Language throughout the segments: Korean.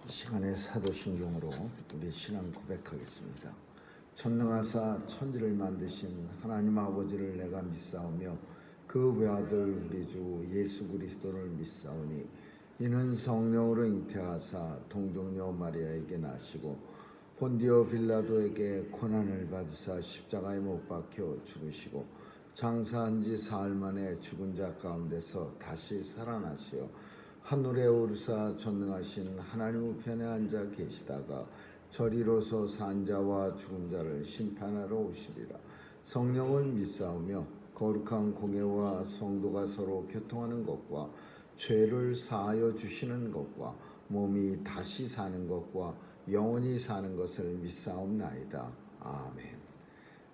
시간의 사도신경으로 우리 신앙 고백하겠습니다. 전능하사 천지를 만드신 하나님 아버지를 내가 믿사오며 그 외아들 우리 주 예수 그리스도를 믿사오니 이는 성령으로 잉태하사 동정녀 마리아에게 나시고 본디오 빌라도에게 고난을 받으사 십자가에 못 박혀 죽으시고 장사한 지 사흘 만에 죽은 자 가운데서 다시 살아나시어 하늘에 오르사 전능하신 하나님 우편에 앉아 계시다가 저리로서 산 자와 죽은 자를 심판하러 오시리라. 성령을 믿사오며 거룩한 공예와 성도가 서로 교통하는 것과 죄를 사하여 주시는 것과 몸이 다시 사는 것과 영원히 사는 것을 믿사옵나이다. 아멘.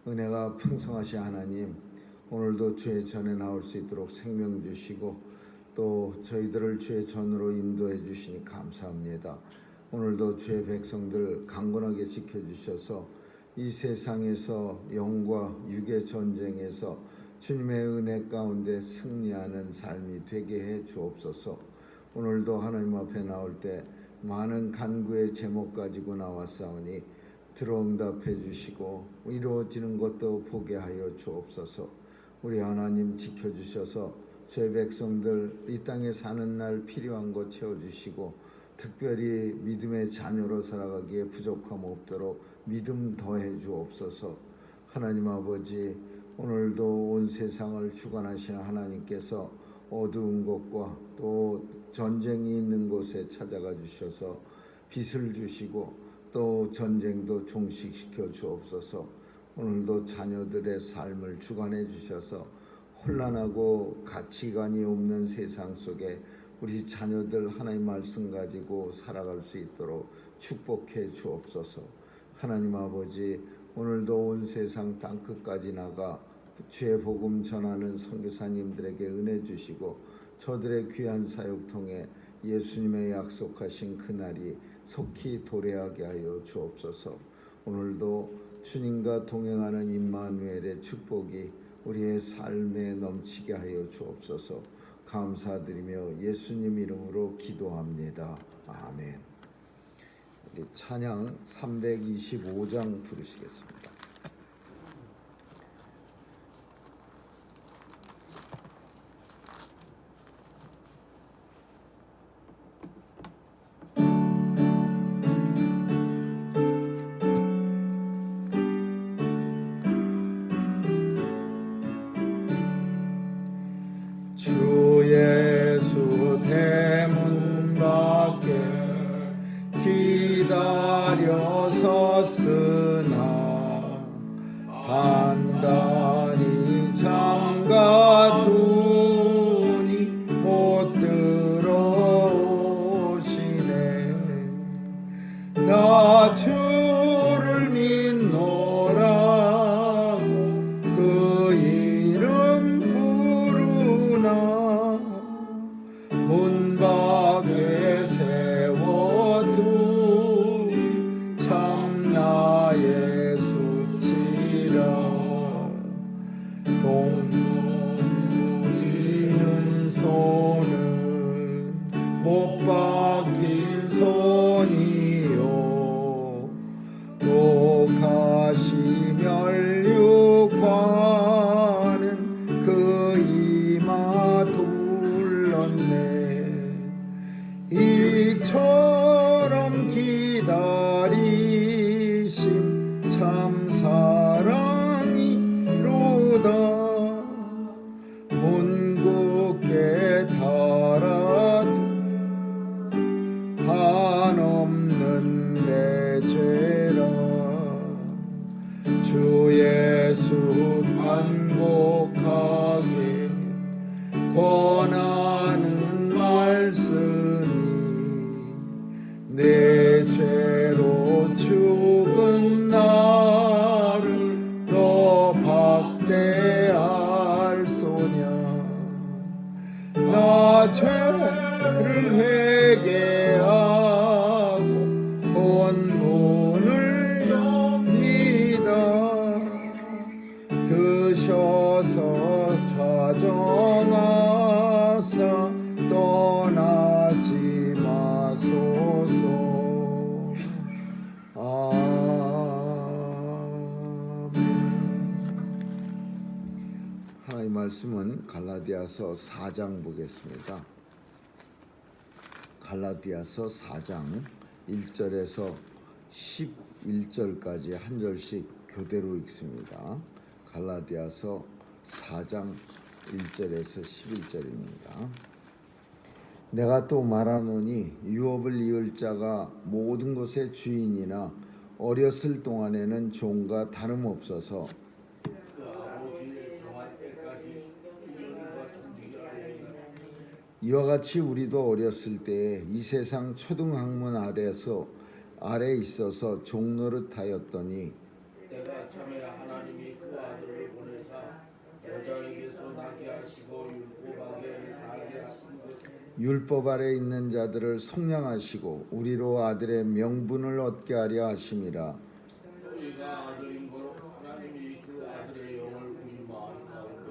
은혜가 풍성하신 하나님, 오늘도 주의 전에 나올 수 있도록 생명 주시고 또 저희들을 주의 전으로 인도해 주시니 감사합니다. 오늘도 주의 백성들 강건하게 지켜주셔서 이 세상에서 영과 육의 전쟁에서 주님의 은혜 가운데 승리하는 삶이 되게 해 주옵소서. 오늘도 하나님 앞에 나올 때 많은 간구의 제목 가지고 나왔사오니 들어응답해 주시고 이루어지는 것도 보게 하여 주옵소서. 우리 하나님 지켜주셔서 제 백성들 이 땅에 사는 날 필요한 것 채워주시고 특별히 믿음의 자녀로 살아가기에 부족함 없도록 믿음 더해 주옵소서. 하나님 아버지, 오늘도 온 세상을 주관하시는 하나님께서 어두운 곳과 또 전쟁이 있는 곳에 찾아가 주셔서 빛을 주시고 또 전쟁도 종식시켜 주옵소서. 오늘도 자녀들의 삶을 주관해 주셔서 혼란하고 가치관이 없는 세상 속에 우리 자녀들 하나님 말씀 가지고 살아갈 수 있도록 축복해 주옵소서. 하나님 아버지, 오늘도 온 세상 땅끝까지 나가 주의 복음 전하는 선교사님들에게 은혜 주시고 저들의 귀한 사역 통해 예수님의 약속하신 그날이 속히 도래하게 하여 주옵소서. 오늘도 주님과 동행하는 임마누엘의 축복이 우리의 삶에 넘치게 하여 주옵소서. 감사드리며 예수님 이름으로 기도합니다. 아멘. 우리 찬양 325장 부르시겠습니다. 주 예수 대문 밖에 기다려 섰으나 단단히 잠가두니 못 들어오시네. 나 주를 믿노라고 그 이름 부르나 문 밖에 세워둔 참나 예수치라. 동무이는 손은 못 박힌 손이요 또 가시면류관은 그 이마 둘렀네. 이처럼 기다리심 참 사랑이로다. 본국에 달아도 한없는 내 죄라. 주 예수 간곡하게 권하는 말씀이 내 죄로 죽은 나를 너 박대할 소냐. 나 죄를 회개하고 본문을 엽니다. 드셔서 좌정하사 떠나지 마소서. 말씀은 갈라디아서 4장 보겠습니다. 갈라디아서 4장 1절에서 11절까지 한 절씩 교대로 읽습니다. 갈라디아서 4장 1절에서 11절입니다. 내가 또 말하노니 유업을 이을 자가 모든 것의 주인이나 어렸을 동안에는 종과 다름없어서 이와 같이 우리도 어렸을 때에 이 세상 초등학문 아래 있어서 종노릇하였더니 내가 참에 하나님이 그 아들을 보내사 여자에게서 나게 하시고 율법하게 나게 하신 것은 율법 아래 있는 자들을 속량하시고 우리로 아들의 명분을 얻게 하려 하심이라. 너희가 아들인 거로 하나님이 그 아들의 영을 우리 마음 가운데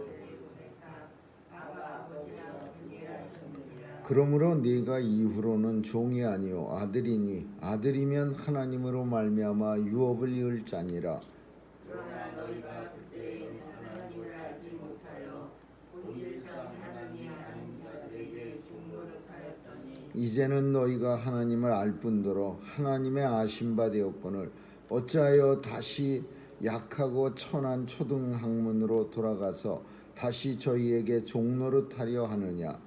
그러므로 네가 이후로는 종이 아니요 아들이니 아들이면 하나님으로 말미암아 유업을 이을 자니라. 그러나 너희가 그때에는 하나님을 알지 못하여 본질상 하나님이 아닌 자들에게 종노릇하였더니 이제는 너희가 하나님을 알 뿐더러 하나님의 아신 바 되었거늘 어찌하여 다시 약하고 천한 초등학문으로 돌아가서 다시 저희에게 종노릇하려 하느냐.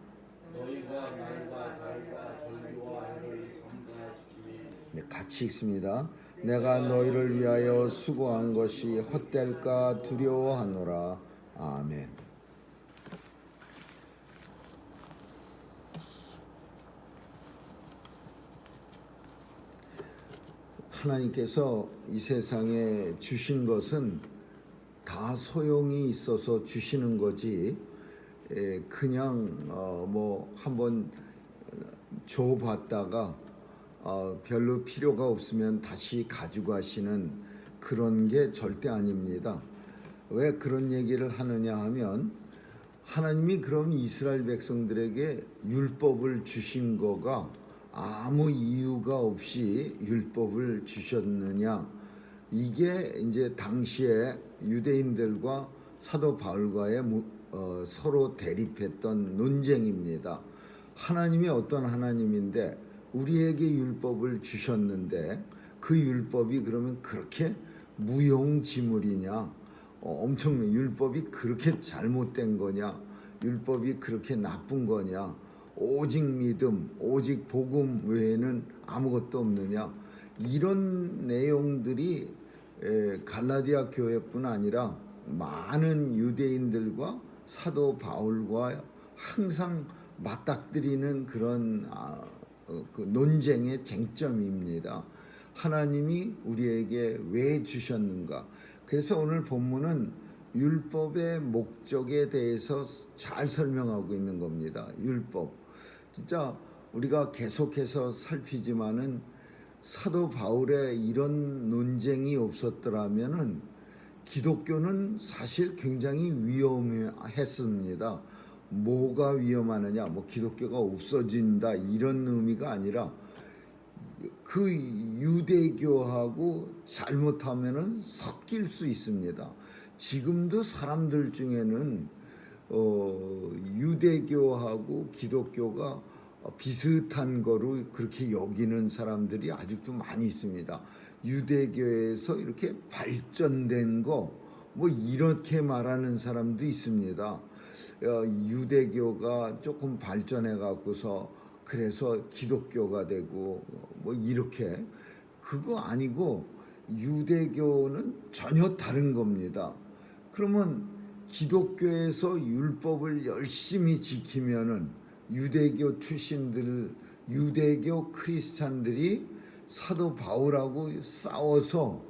너희가 날과 달과 절기와 해를 섬가지니 네, 같이 읽습니다. 내가 너희를 위하여 수고한 것이 헛될까 두려워하노라. 아멘. 하나님께서 이 세상에 주신 것은 다 소용이 있어서 주시는 거지 그냥 뭐 한번 줘봤다가 별로 필요가 없으면 다시 가져가시는 그런 게 절대 아닙니다. 왜 그런 얘기를 하느냐 하면 하나님이 그럼 이스라엘 백성들에게 율법을 주신 거가 아무 이유가 없이 율법을 주셨느냐, 이게 이제 당시에 유대인들과 사도 바울과의 서로 대립했던 논쟁입니다. 하나님이 어떤 하나님인데 우리에게 율법을 주셨는데 그 율법이 그러면 그렇게 무용지물이냐, 엄청난 율법이 그렇게 잘못된 거냐, 율법이 그렇게 나쁜 거냐, 오직 믿음, 오직 복음 외에는 아무것도 없느냐, 이런 내용들이 갈라디아 교회뿐 아니라 많은 유대인들과 사도 바울과 항상 맞닥뜨리는 그런 그 논쟁의 쟁점입니다. 하나님이 우리에게 왜 주셨는가? 그래서 오늘 본문은 율법의 목적에 대해서 잘 설명하고 있는 겁니다. 율법. 진짜 우리가 계속해서 살피지만은 사도 바울의 이런 논쟁이 없었더라면은 기독교는 사실 굉장히 위험했습니다. 뭐가 위험하느냐? 뭐 기독교가 없어진다 이런 의미가 아니라 그 유대교하고 잘못하면은 섞일 수 있습니다. 지금도 사람들 중에는 유대교하고 기독교가 비슷한 거로 그렇게 여기는 사람들이 아직도 많이 있습니다. 유대교에서 이렇게 발전된 거 뭐 이렇게 말하는 사람도 있습니다. 유대교가 조금 발전해 갖고서 그래서 기독교가 되고 뭐 이렇게, 그거 아니고 유대교는 전혀 다른 겁니다. 그러면 기독교에서 율법을 열심히 지키면은 유대교 출신들, 유대교 크리스찬들이 사도 바울하고 싸워서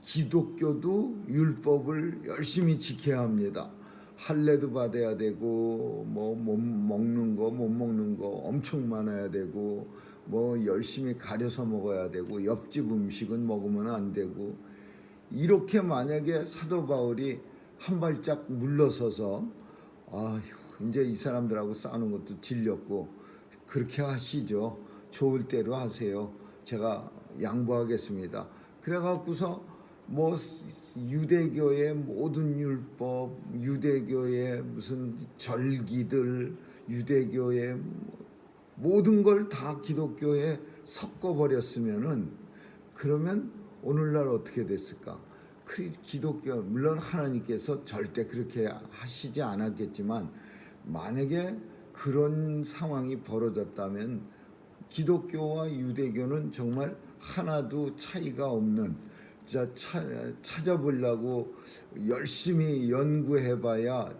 기독교도 율법을 열심히 지켜야 합니다. 할례도 받아야 되고 뭐 못 먹는 거 못 먹는 거 엄청 많아야 되고 뭐 열심히 가려서 먹어야 되고 옆집 음식은 먹으면 안 되고, 이렇게 만약에 사도 바울이 한 발짝 물러서서 이제 이 사람들하고 싸우는 것도 질렸고 그렇게 하시죠. 좋을 대로 하세요. 제가 양보하겠습니다. 그래갖고서 뭐 유대교의 모든 율법, 유대교의 무슨 절기들, 유대교의 모든 걸 다 기독교에 섞어버렸으면은 그러면 오늘날 어떻게 됐을까? 기독교 물론 하나님께서 절대 그렇게 하시지 않았겠지만 만약에 그런 상황이 벌어졌다면 기독교와 유대교는 정말 하나도 차이가 없는 찾아보려고 열심히 연구해봐야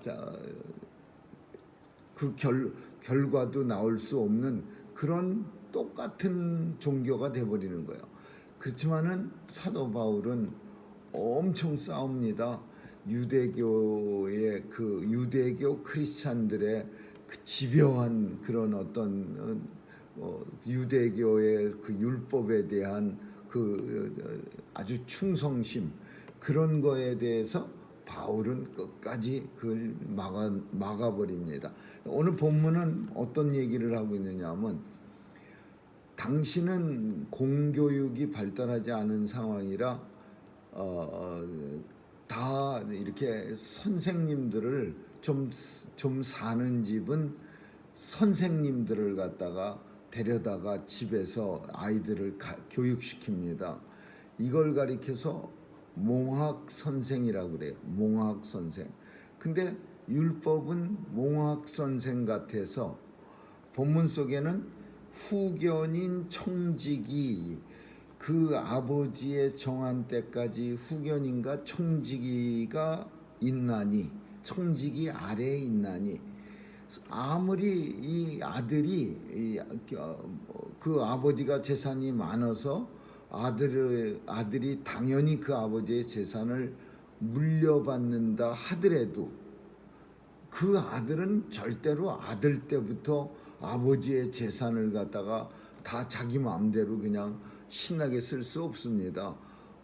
그 결과도 나올 수 없는 그런 똑같은 종교가 돼버리는 거예요. 그렇지만은 사도 바울은 엄청 싸웁니다. 유대교의 그 유대교 크리스찬들의 그 집요한 그런 어떤 유대교의 그 율법에 대한 그 아주 충성심 그런 거에 대해서 바울은 끝까지 그걸 막아버립니다. 오늘 본문은 어떤 얘기를 하고 있느냐면 당신은 공교육이 발달하지 않은 상황이라 다 이렇게 선생님들을 좀 사는 집은 선생님들을 갖다가 데려다가 집에서 아이들을 교육시킵니다. 이걸 가리켜서 몽학 선생이라고 그래요. 몽학 선생. 근데 율법은 몽학 선생 같아서 본문 속에는 후견인 청지기 그 아버지의 정한 때까지 후견인과 청지기가 있나니 청지기 아래에 있나니 아무리 이 아들이 그 아버지가 재산이 많아서 아들이 당연히 그 아버지의 재산을 물려받는다 하더라도 그 아들은 절대로 아들 때부터 아버지의 재산을 갖다가 다 자기 마음대로 그냥 신나게 쓸 수 없습니다.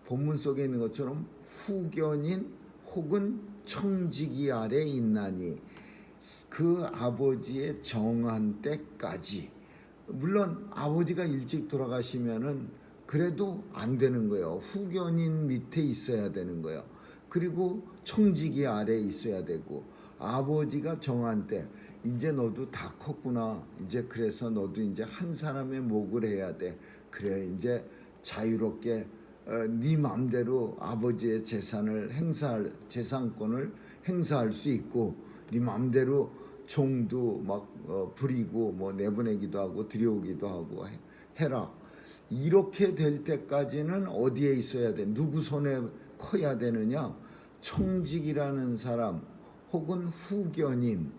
본문 속에 있는 것처럼 후견인 혹은 청지기 아래 있나니 그 아버지의 정한 때까지 물론 아버지가 일찍 돌아가시면은 그래도 안 되는 거예요. 후견인 밑에 있어야 되는 거예요. 그리고 청지기 아래에 있어야 되고 아버지가 정한 때 이제 너도 다 컸구나. 이제 그래서 너도 이제 한 사람의 목을 해야 돼. 그래 이제 자유롭게 네 마음대로 아버지의 재산권을 행사할 수 있고 네 마음대로 종도 막 부리고 뭐 내보내기도 하고 들여오기도 하고 해라. 이렇게 될 때까지는 어디에 있어야 돼? 누구 손에 커야 되느냐? 청직이라는 사람 혹은 후견인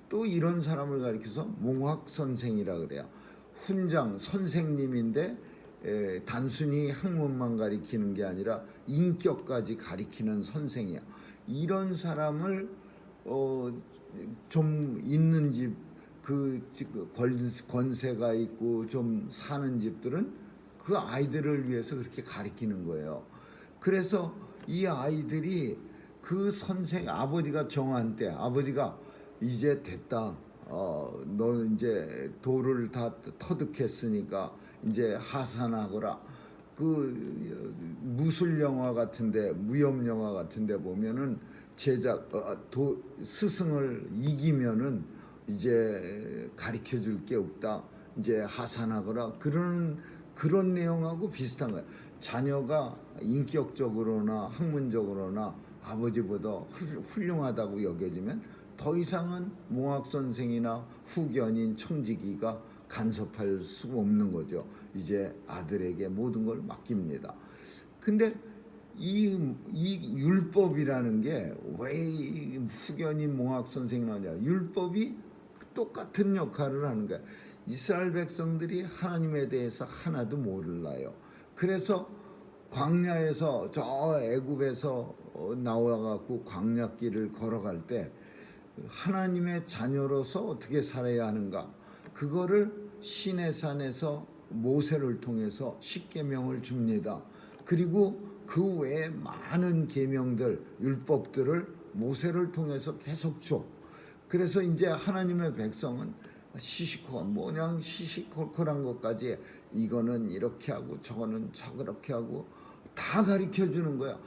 또 이런 사람을 가리켜서 몽학 선생이라 그래요. 훈장 선생님인데 단순히 학문만 가리키는 게 아니라 인격까지 가리키는 선생이야. 이런 사람을 좀 있는 집, 그 권세가 있고 좀 사는 집들은 그 아이들을 위해서 그렇게 가리키는 거예요. 그래서 이 아이들이 그 아버지가 정한 때 아버지가 이제 됐다. 너 이제 도를 다 터득했으니까 이제 하산하거라. 그 무술 영화 같은데 무협 영화 같은데 보면은 스승을 이기면은 이제 가르쳐 줄 게 없다. 이제 하산하거라. 그런 내용하고 비슷한 거야. 자녀가 인격적으로나 학문적으로나 아버지보다 훌륭하다고 여겨지면 더 이상은 몽학 선생이나 후견인 청지기가 간섭할 수 없는 거죠. 이제 아들에게 모든 걸 맡깁니다. 근데 이 율법이라는 게 왜 후견인 몽학 선생이 나오냐? 율법이 똑같은 역할을 하는 거야. 이스라엘 백성들이 하나님에 대해서 하나도 몰라요. 그래서 광야에서 저 애굽에서 나와갖고 광야길을 걸어갈 때 하나님의 자녀로서 어떻게 살아야 하는가? 그거를 시내산에서 모세를 통해서 십계명을 줍니다. 그리고 그 외에 많은 계명들, 율법들을 모세를 통해서 계속 줘. 그래서 이제 하나님의 백성은 시시콜콜한 것까지 이거는 이렇게 하고 저거는 저렇게 하고 다 가르쳐 주는 거야.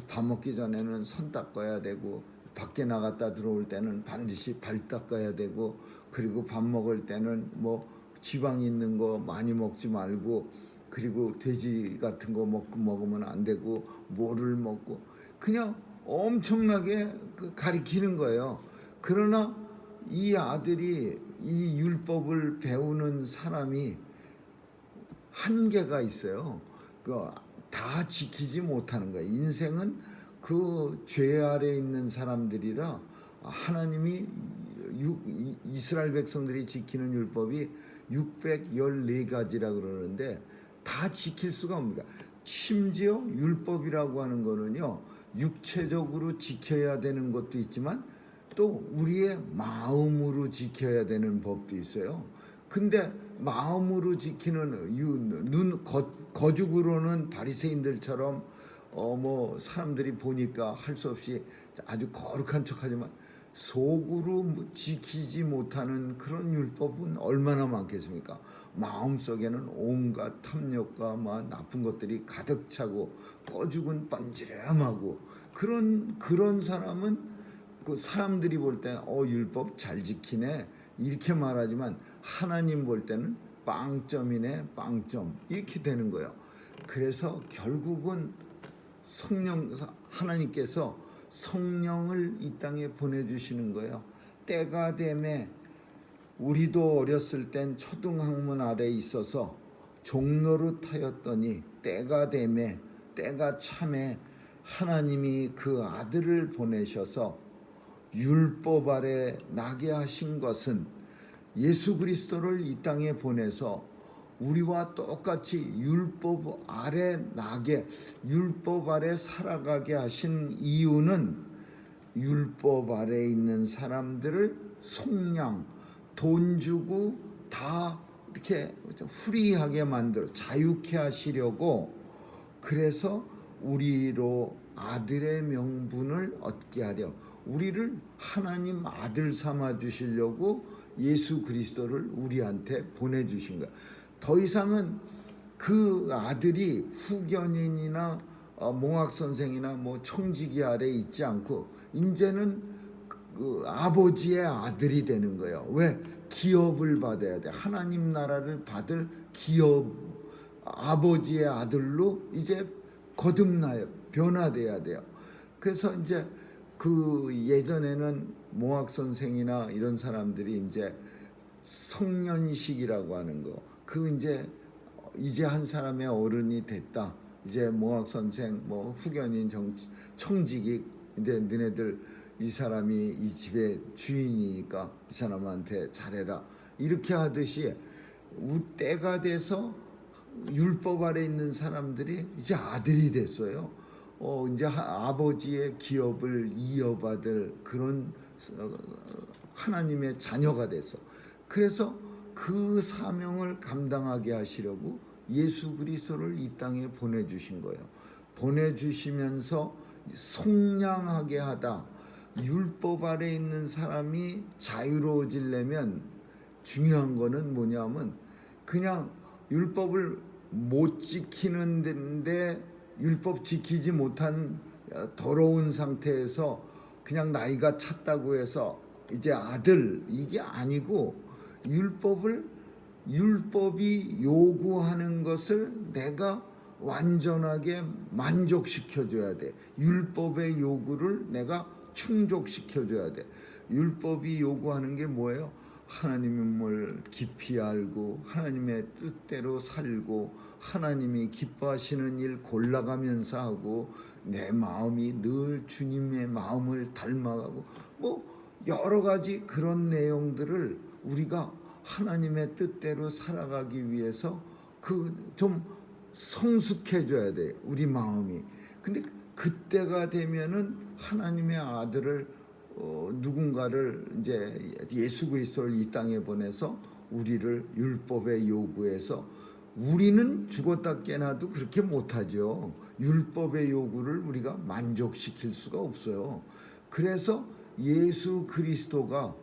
밥 먹기 전에는 손 닦아야 되고, 밖에 나갔다 들어올 때는 반드시 발 닦아야 되고, 그리고 밥 먹을 때는 뭐 지방 있는 거 많이 먹지 말고, 그리고 돼지 같은 거 먹으면 안 되고, 뭐를 먹고, 그냥 엄청나게 가리키는 거예요. 그러나 이 아들이 이 율법을 배우는 사람이 한계가 있어요. 다 지키지 못하는 거예요. 인생은 그 죄 아래 있는 사람들이라 하나님이 이스라엘 백성들이 지키는 율법이 614가지라 그러는데 다 지킬 수가 없습니다. 심지어 율법이라고 하는 거는요, 육체적으로 지켜야 되는 것도 있지만 또 우리의 마음으로 지켜야 되는 법도 있어요. 근데 마음으로 지키는 거죽으로는 바리새인들처럼 뭐 사람들이 보니까 할 수 없이 아주 거룩한 척하지만 속으로 지키지 못하는 그런 율법은 얼마나 많겠습니까? 마음속에는 온갖 탐욕과 나쁜 것들이 가득 차고 꺼죽은 번지름하고 그런 사람은 그 사람들이 볼 때는 율법 잘 지키네 이렇게 말하지만 하나님 볼 때는 빵점이네 빵점 이렇게 되는 거예요. 그래서 결국은 하나님께서 성령을 이 땅에 보내주시는 거예요. 때가 되매 우리도 어렸을 땐 초등학문 아래 있어서 종노릇하였더니 때가 되매 때가 참에 하나님이 그 아들을 보내셔서 율법 아래 나게 하신 것은 예수 그리스도를 이 땅에 보내서 우리와 똑같이 율법 아래 나게 율법 아래 살아가게 하신 이유는 율법 아래 있는 사람들을 속량 돈 주고 다 이렇게 후리하게 만들어 자유케 하시려고 그래서 우리로 아들의 명분을 얻게 하려 우리를 하나님 아들 삼아 주시려고 예수 그리스도를 우리한테 보내주신 거야. 더 이상은 그 아들이 후견인이나 몽학 선생이나 뭐 청지기 아래 있지 않고 이제는 그 아버지의 아들이 되는 거예요. 왜? 기업을 받아야 돼. 하나님 나라를 받을 기업 아버지의 아들로 이제 거듭나요. 변화돼야 돼요. 그래서 이제 그 예전에는 몽학 선생이나 이런 사람들이 이제 성년식이라고 하는 거, 이제 한 사람의 어른이 됐다. 이제 몽학 선생, 뭐 후견인, 청지기, 근데 너네들 이 사람이 이 집의 주인이니까 이 사람한테 잘해라. 이렇게 하듯이 때가 돼서 율법 아래 있는 사람들이 이제 아들이 됐어요. 이제 아버지의 기업을 이어받을 그런 하나님의 자녀가 됐어. 그래서 그 사명을 감당하게 하시려고 예수 그리스도를 이 땅에 보내주신 거예요. 보내주시면서 속량하게 하다. 율법 아래 있는 사람이 자유로워지려면 중요한 거는 뭐냐면 그냥 율법을 못 지키는데 율법 지키지 못한 더러운 상태에서 그냥 나이가 찼다고 해서 이제 아들 이게 아니고 율법이 요구하는 것을 내가 완전하게 만족시켜줘야 돼. 율법의 요구를 내가 충족시켜줘야 돼. 율법이 요구하는 게 뭐예요? 하나님을 깊이 알고 하나님의 뜻대로 살고 하나님이 기뻐하시는 일 골라가면서 하고 내 마음이 늘 주님의 마음을 닮아가고 뭐 여러 가지 그런 내용들을 우리가 하나님의 뜻대로 살아가기 위해서 좀 성숙해져야 돼요. 우리 마음이. 근데 그때가 되면은 하나님의 아들을 누군가를 이제 예수 그리스도를 이 땅에 보내서 우리를 율법의 요구에서 우리는 죽었다 깨나도 그렇게 못하죠. 율법의 요구를 우리가 만족시킬 수가 없어요. 그래서 예수 그리스도가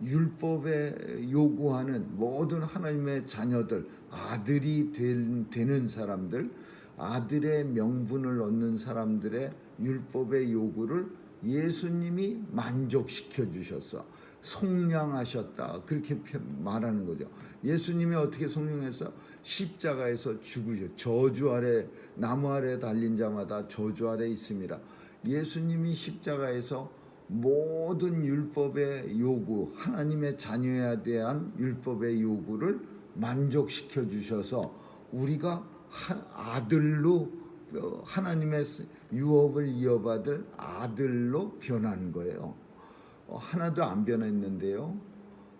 율법에 요구하는 모든 하나님의 자녀들, 아들이 되는 사람들, 아들의 명분을 얻는 사람들의 율법의 요구를 예수님이 만족시켜 주셔서 속량하셨다, 그렇게 말하는 거죠. 예수님이 어떻게 속량해서 십자가에서 죽으셨, 저주 아래, 나무 아래 달린 자마다 저주 아래 있음이라. 예수님이 십자가에서 모든 율법의 요구, 하나님의 자녀에 대한 율법의 요구를 만족시켜 주셔서 우리가 아들로, 하나님의 유업을 이어받을 아들로 변한 거예요. 하나도 안 변했는데요,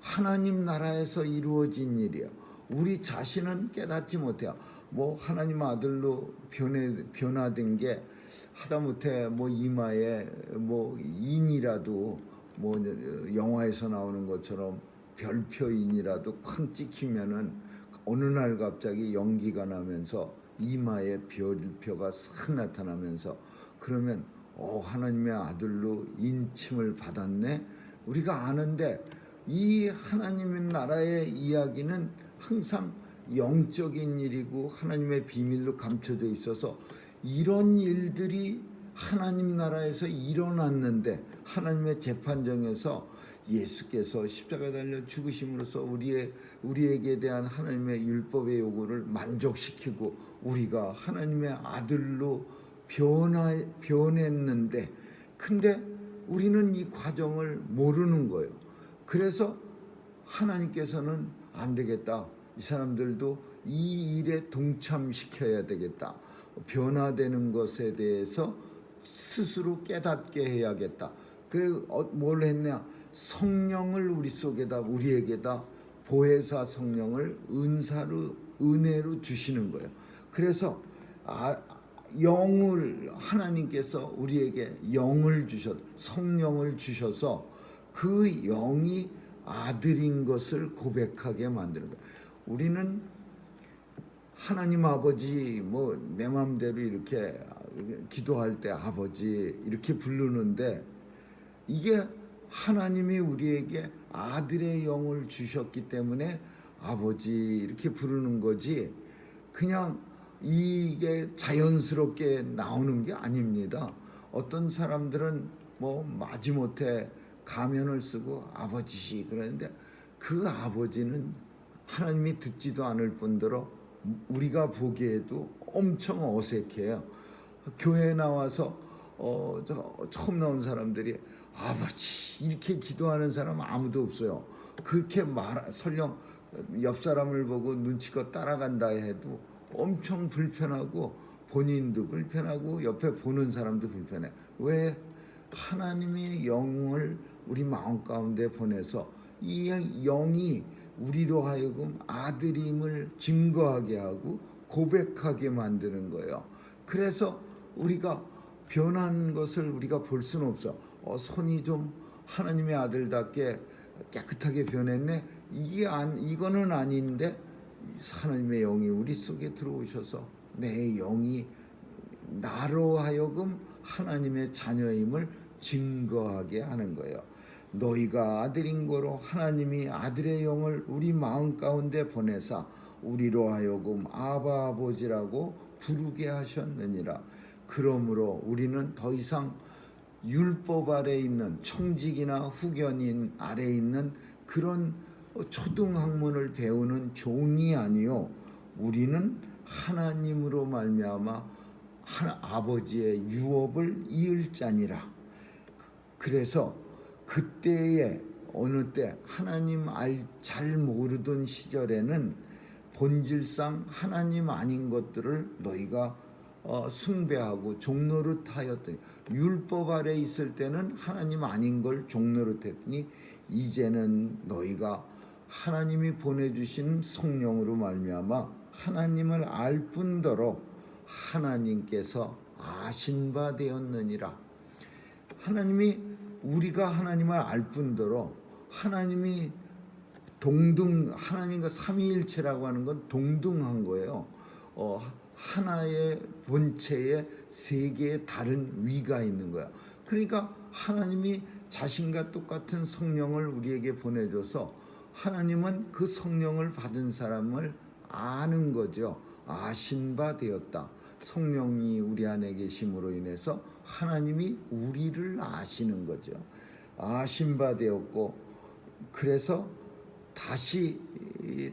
하나님 나라에서 이루어진 일이에요. 우리 자신은 깨닫지 못해요. 뭐 하나님 아들로 변화된 게 하다못해 뭐 이마에 뭐 인이라도, 뭐 영화에서 나오는 것처럼 별표인이라도 쾅 찍히면은 어느 날 갑자기 연기가 나면서 이마에 별표가 싹 나타나면서, 그러면 하나님의 아들로 인침을 받았네, 우리가 아는데, 이 하나님의 나라의 이야기는 항상 영적인 일이고 하나님의 비밀로 감춰져 있어서 이런 일들이 하나님 나라에서 일어났는데, 하나님의 재판정에서 예수께서 십자가에 달려 죽으심으로써 우리에게 대한 하나님의 율법의 요구를 만족시키고 우리가 하나님의 아들로 변했는데, 근데 우리는 이 과정을 모르는 거예요. 그래서 하나님께서는 안 되겠다, 이 사람들도 이 일에 동참시켜야 되겠다, 변화되는 것에 대해서 스스로 깨닫게 해야겠다. 그래서 뭘 했냐, 성령을 우리 속에다, 우리에게다 보혜사 성령을 은사로, 은혜로 주시는 거예요. 그래서 영을, 하나님께서 우리에게 영을 주셔서, 성령을 주셔서 그 영이 아들인 것을 고백하게 만드는 거예요. 우리는 하나님 아버지, 뭐 내 마음대로 이렇게 기도할 때 아버지 이렇게 부르는데, 이게 하나님이 우리에게 아들의 영을 주셨기 때문에 아버지 이렇게 부르는 거지, 그냥 이게 자연스럽게 나오는 게 아닙니다. 어떤 사람들은 뭐 마지못해 가면을 쓰고 아버지 그러는데, 그 아버지는 하나님이 듣지도 않을 뿐더러 우리가 보기에도 엄청 어색해요. 교회에 나와서 처음 나온 사람들이 아버지 이렇게 기도하는 사람 아무도 없어요. 그렇게 설령 옆 사람을 보고 눈치껏 따라간다 해도 엄청 불편하고, 본인도 불편하고 옆에 보는 사람도 불편해. 왜? 하나님의 영을 우리 마음 가운데 보내서 이 영이 우리로 하여금 아들임을 증거하게 하고 고백하게 만드는 거예요. 그래서 우리가 변한 것을 우리가 볼 수는 없어. 손이 좀 하나님의 아들답게 깨끗하게 변했네, 이거는 아닌데, 하나님의 영이 우리 속에 들어오셔서 내 영이 나로 하여금 하나님의 자녀임을 증거하게 하는 거예요. 너희가 아들인 거로 하나님이 아들의 영을 우리 마음 가운데 보내사 우리로 하여금 아바 아버지라고 부르게 하셨느니라. 그러므로 우리는 더 이상 율법 아래 있는, 청직이나 후견인 아래 있는 그런 초등학문을 배우는 종이 아니요, 우리는 하나님으로 말미암아 아버지의 유업을 이을 자니라. 그래서 그때에 어느 때 하나님 잘 모르던 시절에는 본질상 하나님 아닌 것들을 너희가 숭배하고 종노릇하였더니, 율법 아래 있을 때는 하나님 아닌 걸 종노릇했더니 이제는 너희가 하나님이 보내주신 성령으로 말미암아 하나님을 알 뿐더러 하나님께서 아신 바 되었느니라. 하나님이, 우리가 하나님을 알 뿐더러 하나님이 하나님과 삼위일체라고 하는 건 동등한 거예요. 하나의 본체에 세 개의 다른 위가 있는 거야. 그러니까 하나님이 자신과 똑같은 성령을 우리에게 보내줘서 하나님은 그 성령을 받은 사람을 아는 거죠. 아신 바 되었다. 성령이 우리 안에 계심으로 인해서 하나님이 우리를 아시는 거죠. 아신 바 되었고, 그래서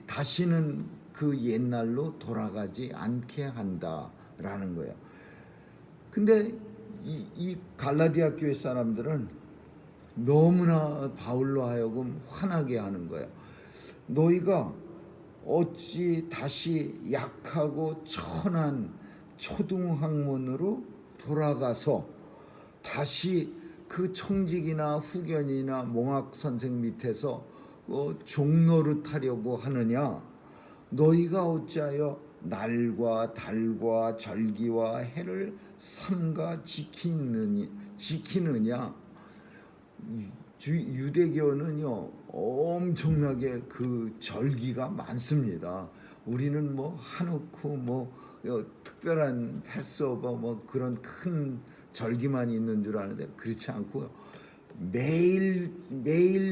다시는 그 옛날로 돌아가지 않게 한다라는 거예요. 근데 이 갈라디아 교회 사람들은 너무나 바울로 하여금 화나게 하는 거예요. 너희가 어찌 다시 약하고 천한 초등학문으로 돌아가서 다시 그 청직이나 후견이나 몽학 선생 밑에서 종노릇하려고 하느냐? 너희가 어찌하여 날과 달과 절기와 해를 삼가 지키느냐? 유대교는요 엄청나게 그 절기가 많습니다. 우리는 뭐 한우쿠 특별한 패스오버 그런 큰 절기만 있는 줄 아는데 그렇지 않고요. 매일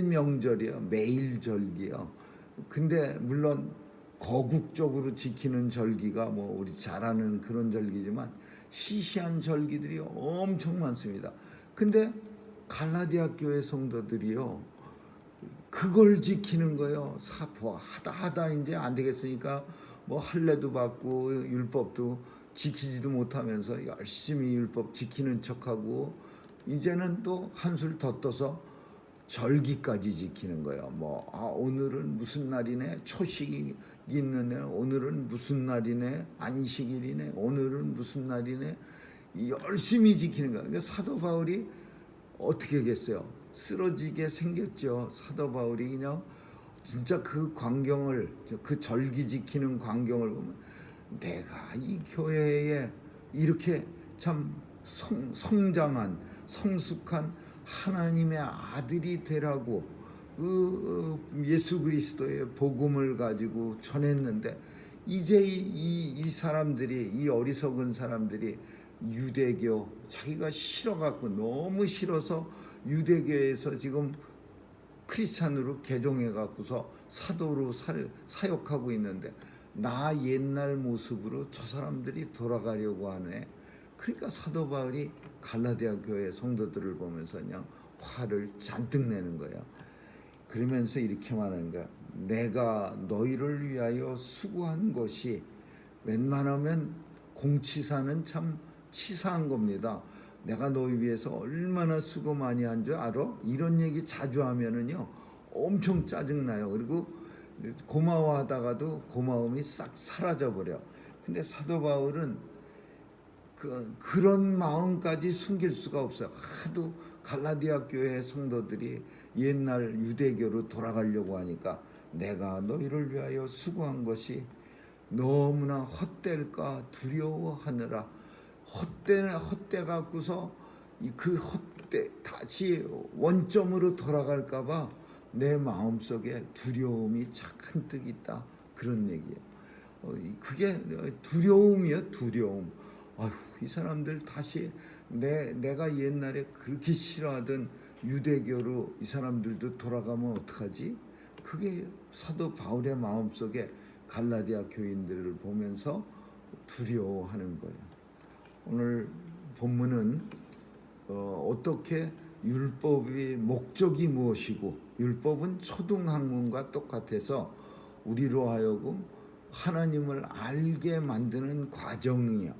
명절이요, 매일 절기요. 근데 물론 거국적으로 지키는 절기가 우리 잘 아는 그런 절기지만 시시한 절기들이 엄청 많습니다. 근데 갈라디아 교회 성도들이요 그걸 지키는 거예요. 하다 이제 안 되겠으니까 할례도 받고 율법도 지키지도 못하면서 열심히 율법 지키는 척하고 이제는 또 한술 더 떠서 절기까지 지키는 거예요. 오늘은 무슨 날이네, 초식이 있는 날, 오늘은 무슨 날이네, 안식일이네, 오늘은 무슨 날이네, 열심히 지키는 거예요. 그러니까 사도 바울이 어떻게 하겠어요? 쓰러지게 생겼죠. 사도 바울이 그냥 진짜 그 광경을, 그 절기 지키는 광경을 보면 내가 이 교회에 이렇게 참 성장한 성숙한 하나님의 아들이 되라고 예수 그리스도의 복음을 가지고 전했는데 이제 이 사람들이, 이 어리석은 사람들이 유대교 자기가 싫어갖고 너무 싫어서 유대교에서 지금 크리스찬으로 개종해갖고서 사도로 사역하고 있는데 나 옛날 모습으로 저 사람들이 돌아가려고 하네. 그러니까 사도 바울이 갈라디아 교회 성도들을 보면서 그냥 화를 잔뜩 내는 거예요. 그러면서 이렇게 말하는 거야. 내가 너희를 위하여 수고한 것이 웬만하면 공치사는 참 치사한 겁니다. 내가 너희 위해서 얼마나 수고 많이 한 줄 알아? 이런 얘기 자주 하면은요 엄청 짜증나요. 그리고 고마워하다가도 고마움이 싹 사라져 버려. 근데 사도 바울은 그런 마음까지 숨길 수가 없어요. 하도 갈라디아 교회 성도들이 옛날 유대교로 돌아가려고 하니까 내가 너희를 위하여 수고한 것이 너무나 헛될까 두려워하느라 헛돼 갖고서 그 헛돼 다시 원점으로 돌아갈까봐 내 마음속에 두려움이 잔뜩 있다. 그런 얘기예요. 그게 두려움이에요. 두려움. 아휴, 이 사람들 다시 내가 옛날에 그렇게 싫어하던 유대교로 이 사람들도 돌아가면 어떡하지? 그게 사도 바울의 마음속에 갈라디아 교인들을 보면서 두려워하는 거예요. 오늘 본문은 어떻게 율법의 목적이 무엇이고 율법은 초등학문과 똑같아서 우리로 하여금 하나님을 알게 만드는 과정이에요.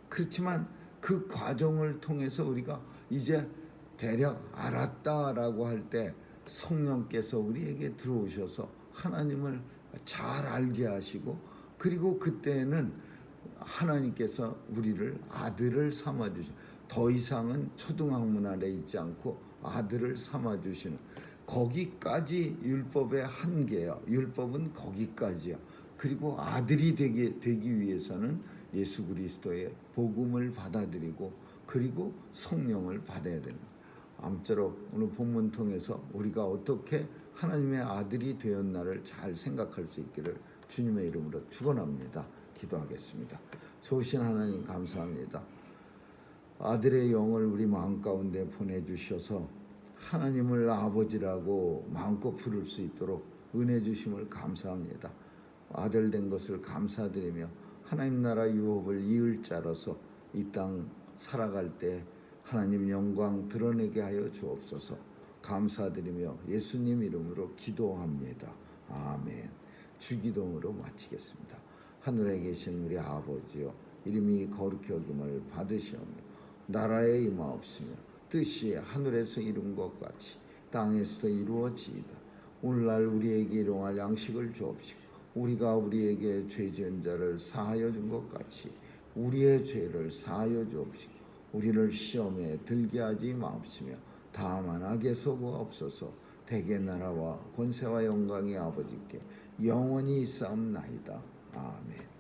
그렇지만 그 과정을 통해서 우리가 이제 대략 알았다라고 할 때 성령께서 우리에게 들어오셔서 하나님을 잘 알게 하시고 그리고 그때는 하나님께서 우리를 아들을 삼아주시는 더 이상은 초등학문 아래 있지 않고 아들을 삼아주시는 거기까지 율법의 한계예요. 율법은 거기까지야. 그리고 아들이 되기 위해서는 예수 그리스도의 복음을 받아들이고 그리고 성령을 받아야 됩니다. 아무쪼록 오늘 본문 통해서 우리가 어떻게 하나님의 아들이 되었나를 잘 생각할 수 있기를 주님의 이름으로 축원합니다. 기도하겠습니다. 좋으신 하나님 감사합니다. 아들의 영을 우리 마음 가운데 보내주셔서 하나님을 아버지라고 마음껏 부를 수 있도록 은혜 주심을 감사합니다. 아들 된 것을 감사드리며 하나님 나라 유업을 이을 자로서 이 땅 살아갈 때 하나님 영광 드러내게 하여 주옵소서. 감사드리며 예수님 이름으로 기도합니다. 아멘. 주기도문으로 마치겠습니다. 하늘에 계신 우리 아버지여, 이름이 거룩히 여김을 받으시오며 나라에 임하옵시며 뜻이 하늘에서 이룬 것 같이 땅에서도 이루어지이다. 오늘날 우리에게 일용할 양식을 주옵시고 우리가 우리에게 죄 지은 자를 사하여 준 것 같이 우리의 죄를 사하여 주옵시고 우리를 시험에 들게 하지 마옵시며 다만 악에서 구하옵소서. 대개 나라와 권세와 영광이 아버지께 영원히 있사옵나이다. 아멘.